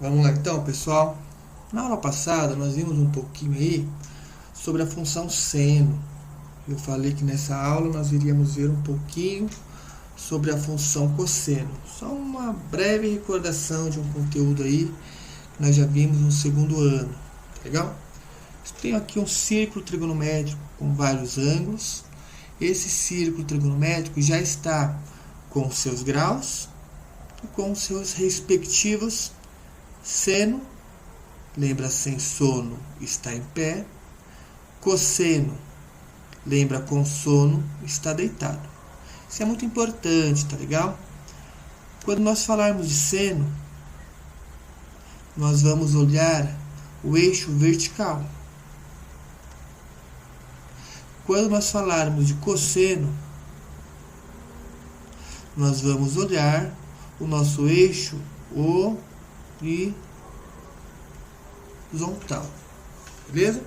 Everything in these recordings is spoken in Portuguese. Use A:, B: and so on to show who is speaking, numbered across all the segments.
A: Vamos lá então, pessoal. Na aula passada nós vimos um pouquinho aí sobre a função seno. Eu falei que nessa aula nós iríamos ver um pouquinho sobre a função cosseno. Só uma breve recordação de um conteúdo aí que nós já vimos no segundo ano. Tá legal? Tenho aqui um círculo trigonométrico com vários ângulos. Esse círculo trigonométrico já está com seus graus e com seus respectivos seno, lembra sem sono, está em pé. Cosseno, lembra com sono, está deitado. Isso é muito importante, tá legal? Quando nós falarmos de seno, nós vamos olhar o eixo vertical. Quando nós falarmos de cosseno, nós vamos olhar o nosso eixo horizontal. Beleza?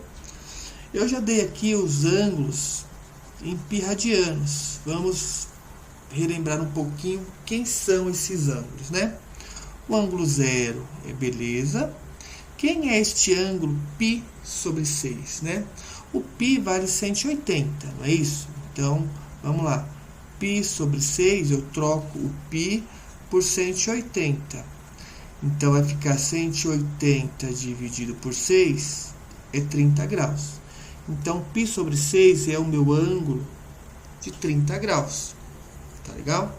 A: Eu já dei aqui os ângulos em π radianos. Vamos relembrar um pouquinho quem são esses ângulos, né? O ângulo zero é beleza. Quem é este ângulo π sobre 6, né? O π vale 180, não é isso? Então, vamos lá. π sobre 6, eu troco o π por 180. Então, vai ficar 180 dividido por 6 é 30 graus. Então, π sobre 6 é o meu ângulo de 30 graus. Tá legal?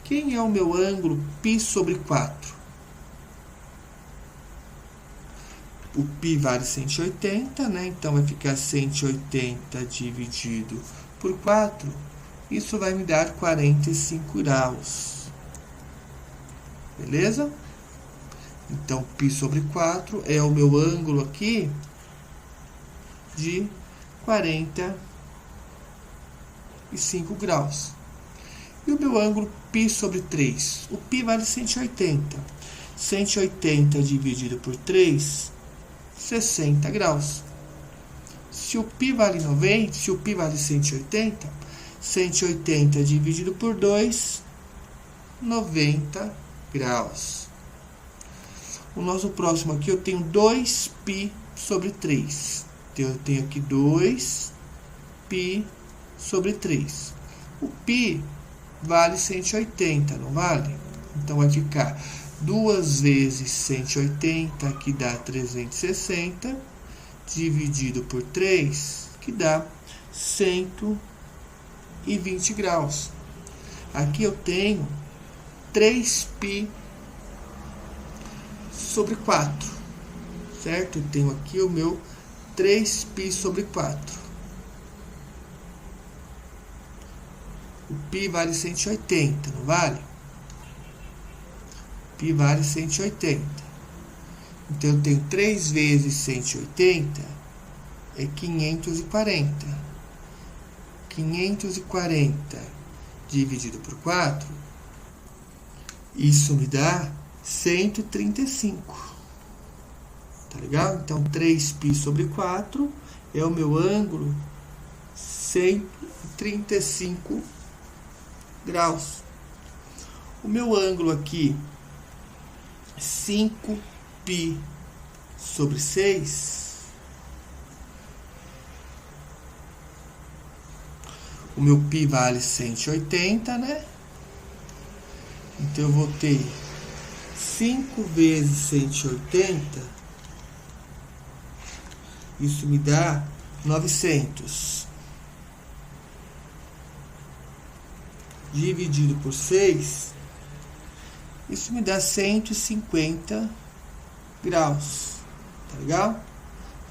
A: Quem é o meu ângulo π sobre 4? O π vale 180, né? Então, vai ficar 180 dividido por 4. Isso vai me dar 45 graus. Beleza? Então, π sobre 4 é o meu ângulo aqui de 45 graus. E o meu ângulo π sobre 3? O π vale 180. 180 dividido por 3, 60 graus. Se o π vale 90, se o π vale 180, 180 dividido por 2, 90 graus. O nosso próximo aqui, eu tenho 2π sobre 3. Então, eu tenho aqui 2π sobre 3. O π vale 180, não vale? Então, vai ficar 2 vezes 180, que dá 360, dividido por 3, que dá 120 graus. Aqui eu tenho 3π sobre 4, certo? Eu tenho aqui o meu 3π sobre 4. O π vale 180, não vale? Π vale 180. Então, eu tenho 3 vezes 180 é 540. 540 dividido por 4, isso me dá 135. Tá legal? Então, 3π sobre 4 é o meu ângulo 135 graus. O meu ângulo aqui, 5π sobre 6, o meu π vale 180, né? Então, eu vou ter 5 vezes 180, isso me dá 900. Dividido por 6, isso me dá 150 graus. Tá legal?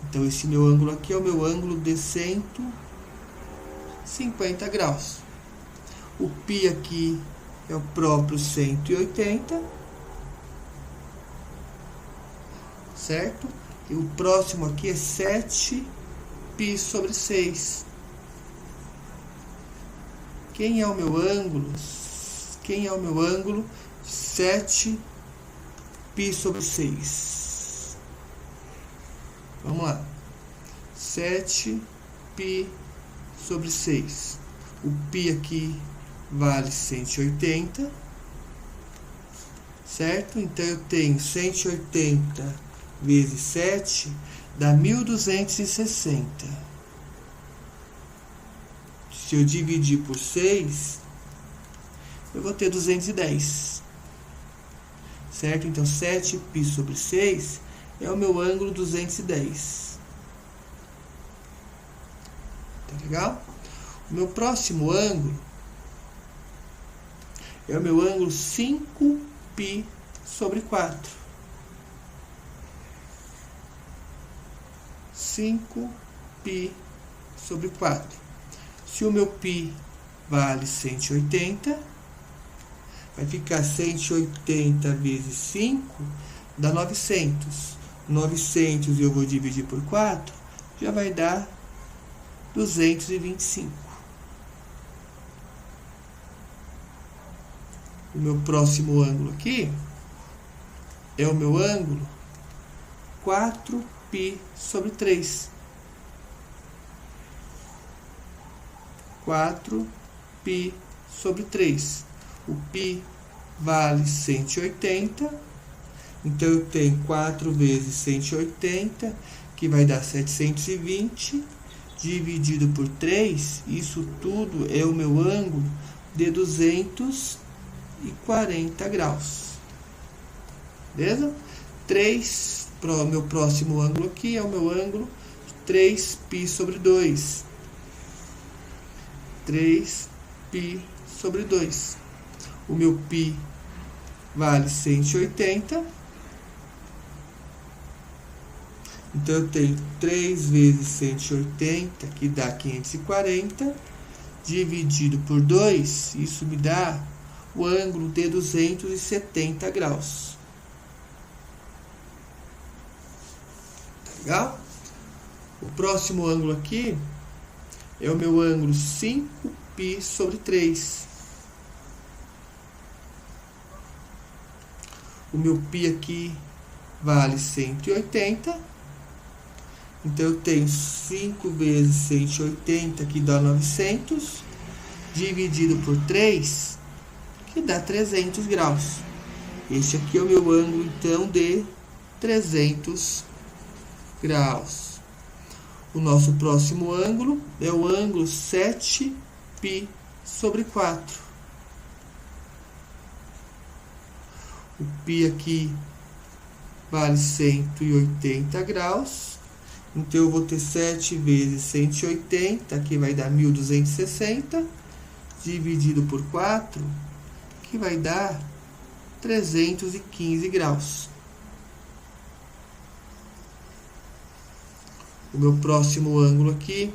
A: Então, esse meu ângulo aqui é o meu ângulo de 150 graus. O π aqui é o próprio 180. Certo? E o próximo aqui é 7π sobre 6. Quem é o meu ângulo? Quem é o meu ângulo? 7π sobre 6. Vamos lá. 7π sobre 6. O π aqui vale 180. certo? Então, eu tenho 180 vezes 7, dá 1.260. Se eu dividir por 6, eu vou ter 210. Certo? Então, 7π sobre 6 é o meu ângulo 210. Tá legal? O meu próximo ângulo é o meu ângulo 5π sobre 4. 5π sobre 4. Se o meu π vale 180, vai ficar 180 vezes 5, dá 900. 900 eu vou dividir por 4, já vai dar 225. O meu próximo ângulo aqui é o meu ângulo 4π sobre 3. 4π sobre 3. O π vale 180. Então, eu tenho 4 vezes 180, que vai dar 720, dividido por 3. Isso tudo é o meu ângulo de 240 graus. Beleza? 3, para o meu próximo ângulo aqui, é o meu ângulo 3π sobre 2. 3π sobre 2. O meu π vale 180. Então, eu tenho 3 vezes 180, que dá 540, dividido por 2, isso me dá o ângulo de 270 graus. Tá legal? O próximo ângulo aqui é o meu ângulo 5π sobre 3. O meu π aqui vale 180. Então, eu tenho 5 vezes 180, que dá 900, dividido por 3, que dá 300 graus. Este aqui é o meu ângulo, então, de 300 graus. O nosso próximo ângulo é o ângulo 7π sobre 4. O π aqui vale 180 graus. Então, eu vou ter 7 vezes 180, que vai dar 1.260, dividido por 4, que vai dar 315 graus. O meu próximo ângulo aqui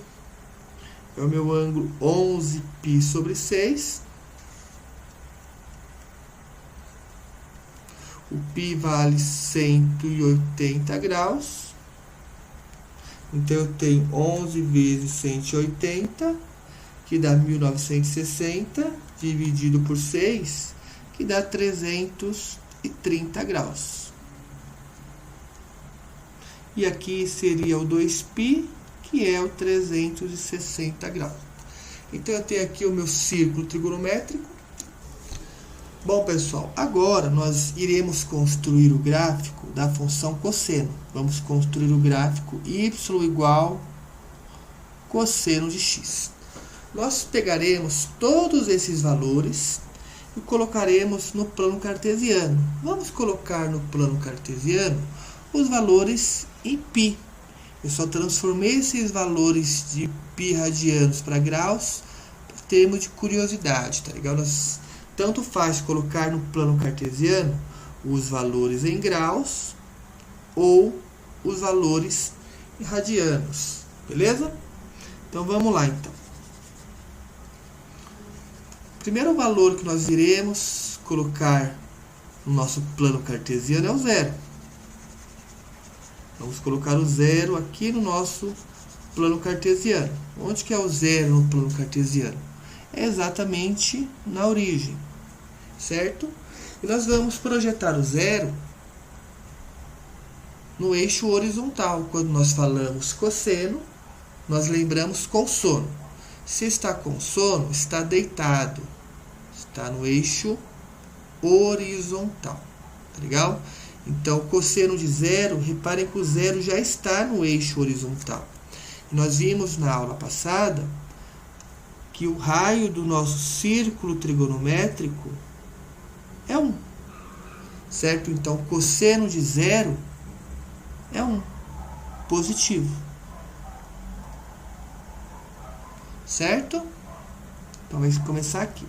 A: é o meu ângulo 11π sobre 6. O π vale 180 graus. Então, eu tenho 11 vezes 180, que dá 1.960, dividido por 6, que dá 330 graus. E aqui seria o 2π, que é o 360 graus. Então, eu tenho aqui o meu círculo trigonométrico. Bom, pessoal, agora nós iremos construir o gráfico da função cosseno. Vamos construir o gráfico y igual cosseno de x. Nós pegaremos todos esses valores e colocaremos no plano cartesiano. Vamos colocar no plano cartesiano os valores em π. Eu só transformei esses valores de π radianos para graus por termo de curiosidade, tá legal? Nós tanto faz colocar no plano cartesiano os valores em graus ou os valores em radianos, beleza? Então, vamos lá, então. O primeiro valor que nós iremos colocar no nosso plano cartesiano é o zero. Vamos colocar o zero aqui no nosso plano cartesiano. Onde que é o zero no plano cartesiano? É exatamente na origem, certo? E nós vamos projetar o zero no eixo horizontal. Quando nós falamos cosseno, nós lembramos com sono. Se está com sono, está deitado. Está no eixo horizontal. Legal? Então, cosseno de zero, reparem que o zero já está no eixo horizontal. Nós vimos na aula passada que o raio do nosso círculo trigonométrico é 1. Certo? Então, cosseno de zero é 1. Positivo. Certo? Então, vai começar aqui.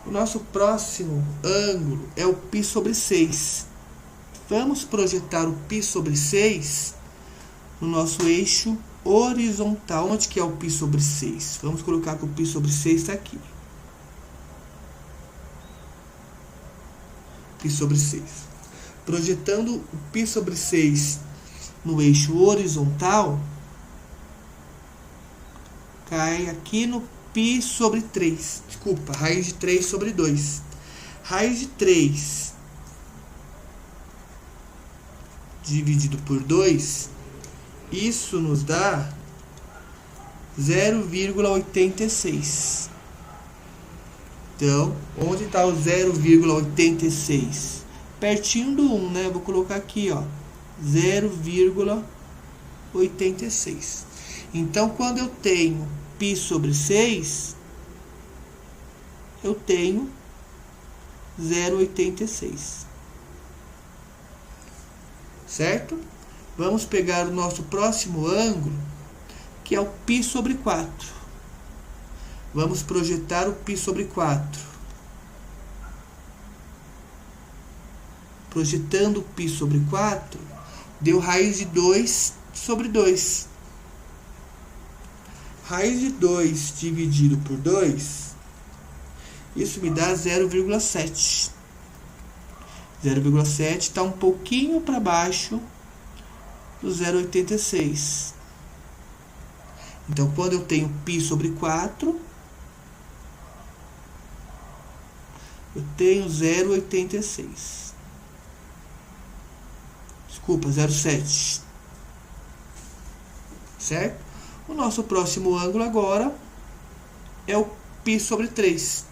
A: O nosso próximo ângulo é o π sobre 6. Vamos projetar o π sobre 6 no nosso eixo horizontal. Onde que é o π sobre 6? Vamos colocar que o π sobre 6 está aqui. π sobre 6. Projetando o π sobre 6 no eixo horizontal, cai aqui no π sobre 3. Desculpa, raiz de 3 sobre 2. Raiz de 3 dividido por 2, isso nos dá 0,86. Então, onde está o 0,86? Pertinho do 1, né? Vou colocar aqui, ó, 0,86. Então, quando eu tenho π sobre 6, eu tenho 0,86. Certo? Vamos pegar o nosso próximo ângulo, que é o π sobre 4. Vamos projetar o π sobre 4. Projetando o π sobre 4, deu raiz de 2 sobre 2. Raiz de 2 dividido por 2, isso me dá 0,7. 0,7 está um pouquinho para baixo do 0,86. Então, quando eu tenho π sobre 4, eu tenho 0,86. Desculpa, 0,7. Certo? O nosso próximo ângulo agora é o π sobre 3.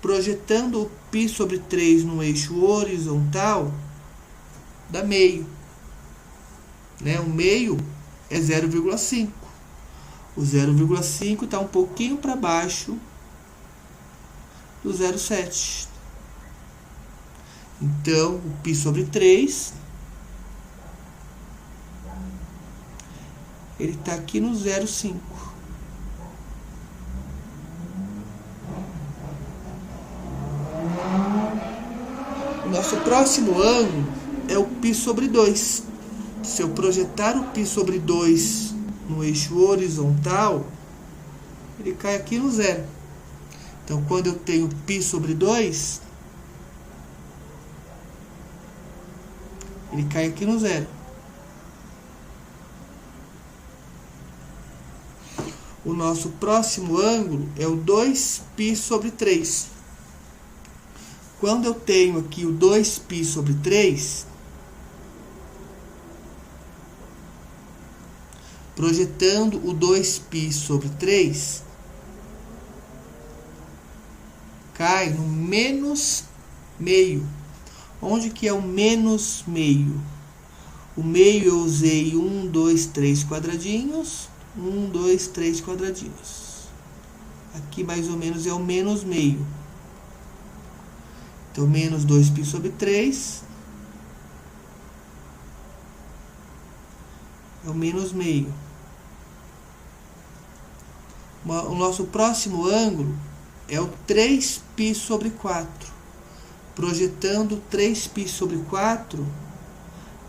A: Projetando o π sobre 3 no eixo horizontal, dá meio. Né? O meio é 0,5. O 0,5 está um pouquinho para baixo do 0,7. Então, o π sobre 3, ele está aqui no 0,5. O nosso próximo ângulo é o π sobre 2. Se eu projetar o π sobre 2 no eixo horizontal, ele cai aqui no 0. Então, quando eu tenho π sobre 2, ele cai aqui no 0. O nosso próximo ângulo é o 2π sobre 3. Quando eu tenho aqui o 2π sobre 3, projetando o 2π sobre 3, cai no menos meio. Onde que é o menos meio? O meio eu usei 1, 2, 3 quadradinhos. 1, 2, 3 quadradinhos. Aqui mais ou menos é o menos meio. Então, menos 2π sobre 3 é o menos meio. O nosso próximo ângulo é o 3π sobre 4. Projetando 3π sobre 4,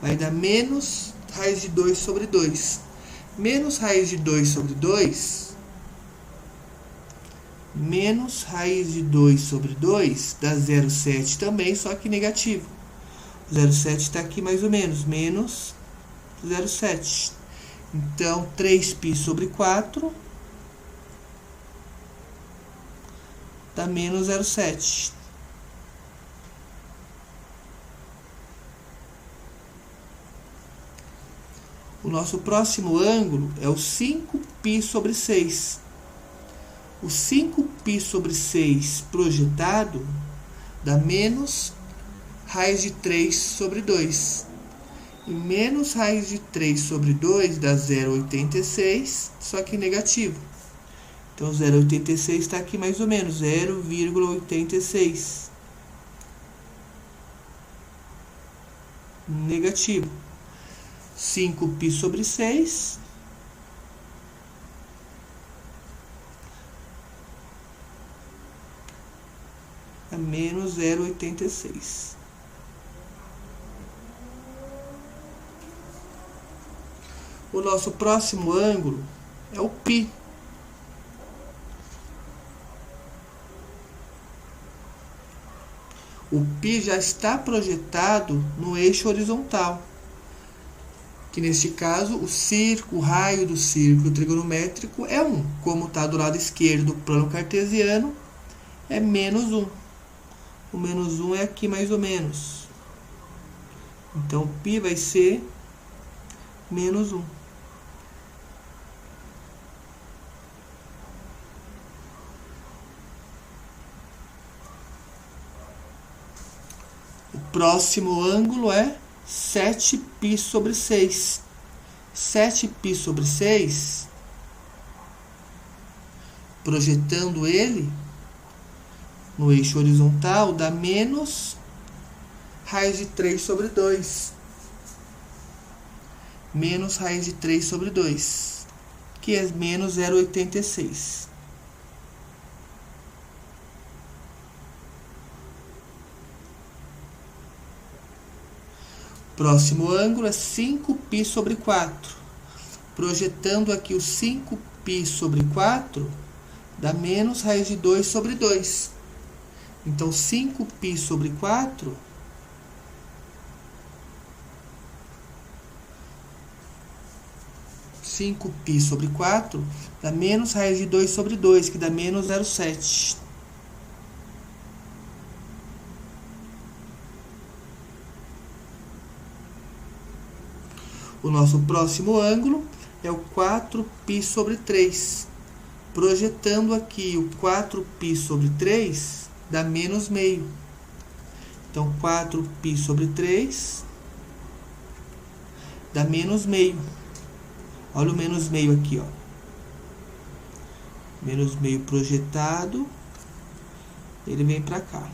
A: vai dar menos raiz de 2 sobre 2. Menos raiz de 2 sobre 2, menos raiz de 2 sobre 2, dá 0,7 também, só que negativo. 0,7 está aqui mais ou menos, menos 0,7. Então, 3π sobre 4 dá menos 0,7. O nosso próximo ângulo é o 5π sobre 6. O 5π sobre 6 projetado dá menos raiz de 3 sobre 2. E menos raiz de 3 sobre 2 dá 0,86, só que negativo. Então, 0,86 está aqui mais ou menos, 0,86. Negativo. 5π sobre 6 é menos 0,86. O nosso próximo ângulo é o π. O π já está projetado no eixo horizontal, que neste caso o raio do círculo trigonométrico é 1. Como está do lado esquerdo do plano cartesiano, é menos 1. O menos 1 é aqui mais ou menos. Então, π vai ser menos 1. O próximo ângulo é 7π sobre 6. 7π sobre 6, projetando ele no eixo horizontal, dá menos raiz de 3 sobre 2. Menos raiz de 3 sobre 2, que é menos 0,86. Próximo ângulo é 5π sobre 4. Projetando aqui o 5π sobre 4, dá menos raiz de 2 sobre 2. Então, 5π sobre 4 5π sobre 4 dá menos raiz de 2 sobre 2, que dá menos 0,7. O nosso próximo ângulo é o 4π sobre 3. Projetando aqui o 4π sobre 3, dá menos meio. Então, 4π sobre 3 dá menos meio. Olha o menos meio aqui, ó. Menos meio projetado, ele vem para cá.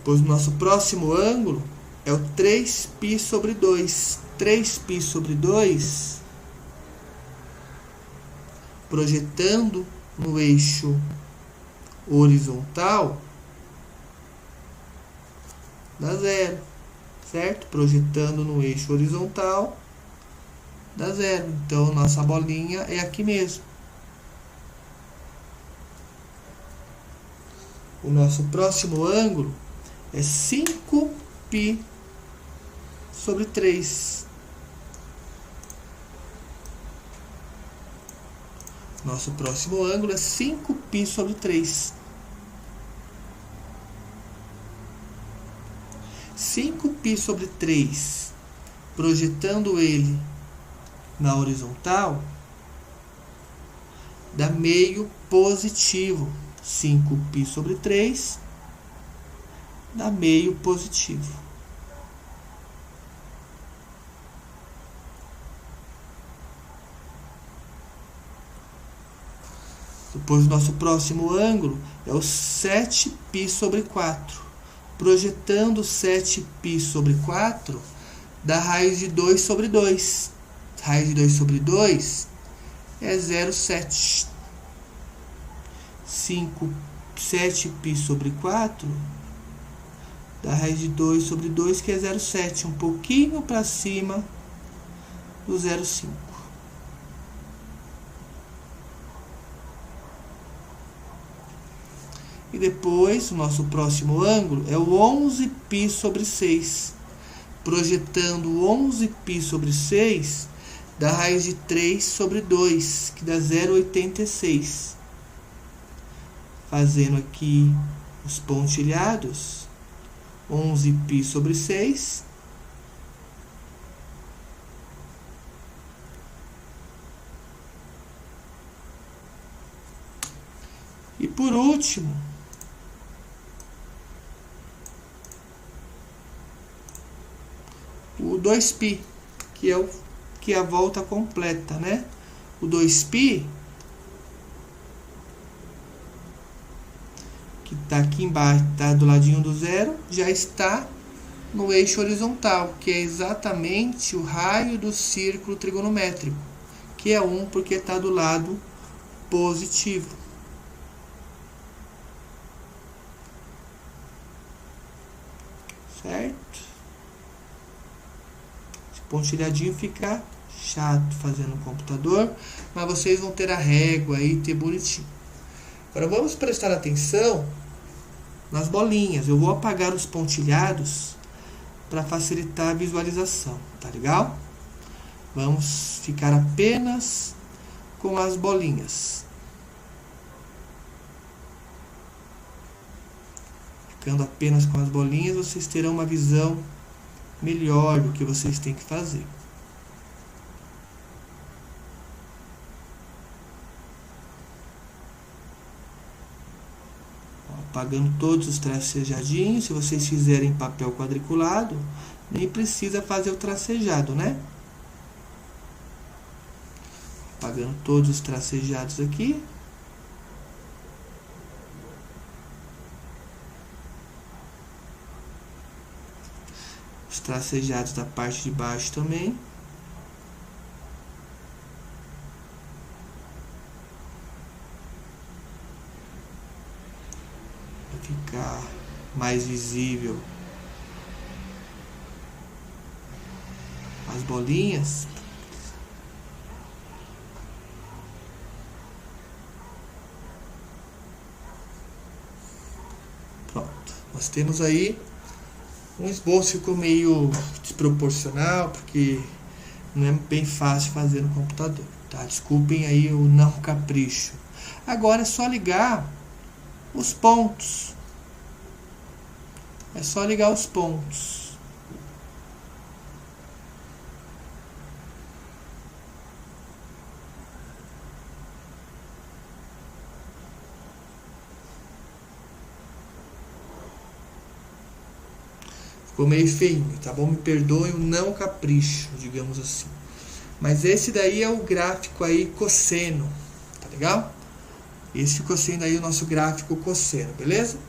A: Pois o nosso próximo ângulo é o 3π sobre 2. 3π sobre 2, projetando no eixo horizontal, dá 0, certo? Projetando no eixo horizontal, dá 0. Então, nossa bolinha é aqui mesmo. O nosso próximo ângulo é 5π sobre 3. Nosso próximo ângulo é 5π sobre 3. 5π sobre 3, projetando ele na horizontal, dá meio positivo. 5π sobre 3 dá meio positivo. Depois, o nosso próximo ângulo é o 7π sobre 4. Projetando 7π sobre 4, dá raiz de 2 sobre 2. Raiz de 2 sobre 2 é 0,7. 7π sobre 4 dá raiz de 2 sobre 2, que é 0,7. Um pouquinho para cima do 0,5. E depois, o nosso próximo ângulo é o 11π sobre 6. Projetando 11π sobre 6, dá raiz de 3 sobre 2, que dá 0,86. Fazendo aqui os pontilhados, 11π sobre 6. E por último, o 2π, que é a volta completa, né? O 2π, que está aqui embaixo, está do ladinho do zero, já está no eixo horizontal, que é exatamente o raio do círculo trigonométrico, que é 1 porque está do lado positivo. Certo? Esse pontilhadinho fica chato fazendo no computador, mas vocês vão ter a régua aí, ter bonitinho. Agora vamos prestar atenção nas bolinhas. Eu vou apagar os pontilhados para facilitar a visualização, tá legal? Vamos ficar apenas com as bolinhas. Ficando apenas com as bolinhas, vocês terão uma visão melhor do que vocês têm que fazer. Apagando todos os tracejadinhos. Se vocês fizerem papel quadriculado, nem precisa fazer o tracejado, né? Apagando todos os tracejados aqui. Os tracejados da parte de baixo também. Para ficar mais visível as bolinhas. Pronto. Nós temos aí um esboço, ficou meio desproporcional, porque não é bem fácil fazer no computador, tá? Desculpem aí o não capricho. Agora é só ligar os pontos. É só ligar os pontos. Ficou meio feinho, tá bom? Me perdoem o não capricho, digamos assim. Mas esse daí é o gráfico aí cosseno, tá legal? Esse ficou sendo aí o nosso gráfico cosseno, beleza?